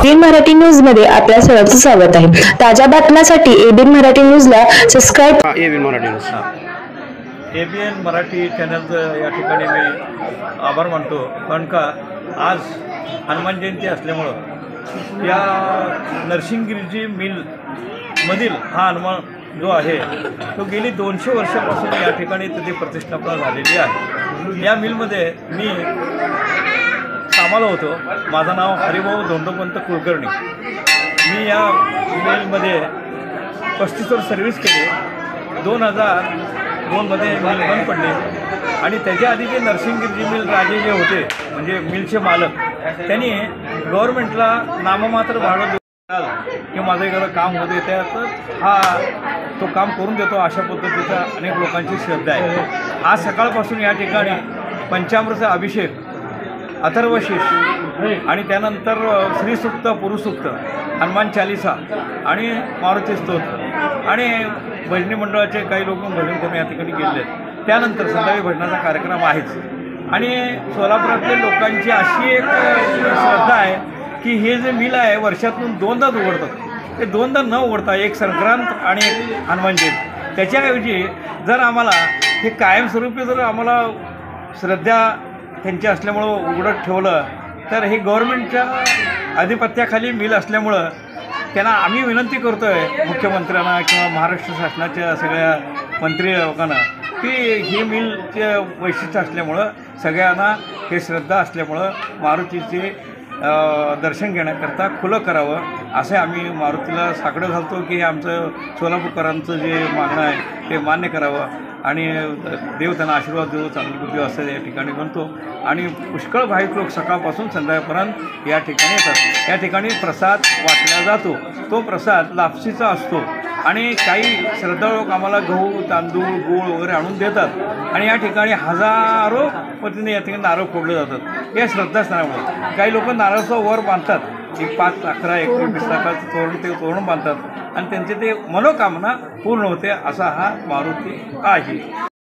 ABN Marathi news मध्ये आपल्या सर्वांचं स्वागत आहे। ताज्या बातम्यांसाठी एबीएन मराठी न्यूजला subscribe ABN Marathi news ABN Marathi चॅनलचं या ठिकाणी मी आभार मानतो, कारण का आज हनुमान जयंती असल्यामुळं या नरसिंहगिरी मिलमधील हा हनुमान जो आहे तो गेली 200 वर्षापासून या ठिकाणी तिथे प्रतिष्ठापना झालेली आहे। या मिलमध्ये मी कामाला होतो। माझं नाव हरिभाऊ धोंडोपंत कुलकर्णी। मी या मिलमध्ये 35 वर्ष सर्व्हिस केली। 2002 मध्ये मिल बंद पडले आणि त्याच्या आधी जे नरसिंहगिरी मिल राजे जे होते, म्हणजे मिलचे मालक, त्यांनी गव्हर्नमेंटला नाममात्र भाडं देऊन किंवा माझं एखादं काम होते त्यात हा तो काम करून देतो, अशा पद्धतीचा अनेक लोकांची श्रद्धा आहे। आज सकाळपासून या ठिकाणी पंचामृतचा अभिषेक, अथर्वशीष आणि त्यानंतर श्रीसूक्त, पुरुसूक्त, हनुमान चालिसा आणि मारुती स्तोत्र आणि भजनी मंडळाचे काही लोक भजन करून या ठिकाणी गेले आहेत। त्यानंतर संध्याकाळी भजनाचा कार्यक्रम आहेच। आणि सोलापुरातल्या लोकांची अशी एक श्रद्धा आहे की हे जे मिल आहे वर्षातून 2दाच उघडतात। ते 2दा न उघडता एक संक्रांत आणि एक हनुमान जयंती, त्याच्याऐवजी जर आम्हाला हे कायमस्वरूपी जर आम्हाला श्रद्धा त्यांची असल्यामुळं उघडत ठेवलं तर हे गव्हर्नमेंटच्या आधिपत्याखाली मिल असल्यामुळं त्यांना आम्ही विनंती करतो आहे मुख्यमंत्र्यांना किंवा महाराष्ट्र शासनाच्या सगळ्या मंत्री लोकांना की ही मिलचे वैशिष्ट्य असल्यामुळं सगळ्यांना हे श्रद्धा असल्यामुळं मारुतीचे दर्शन घेण्याकरता खुलं करावं, असे आम्ही मारुतीला साकडं घालतो की हे आमचं सोलापूरकरांचं जे मागणं आहे ते मान्य करावं आणि देव त्यांना आशीर्वाद देऊ, चांगली बुद्धी असं या ठिकाणी म्हणतो। आणि पुष्कळ भाविक लोक सकाळपासून संध्याकाळपर्यंत या ठिकाणी येतात। या ठिकाणी प्रसाद वाटला जातो, तो प्रसाद लापसीचा असतो आणि काही श्रद्धाळू लोक आम्हाला गहू, तांदूळ, गूळ वगैरे आणून देतात आणि या ठिकाणी हजारो पद्धतीने या ठिकाणी नारळ फोडले जातात या श्रद्धास्थानामुळे। काही लोक नारळाचं वर बांधतात, एक 5, 11, 21 लाखाचं तोरण, ते तोरण बांधतात आणि त्यांचे ते मनोकामना पूर्ण होते, असा हा मारुती आहे।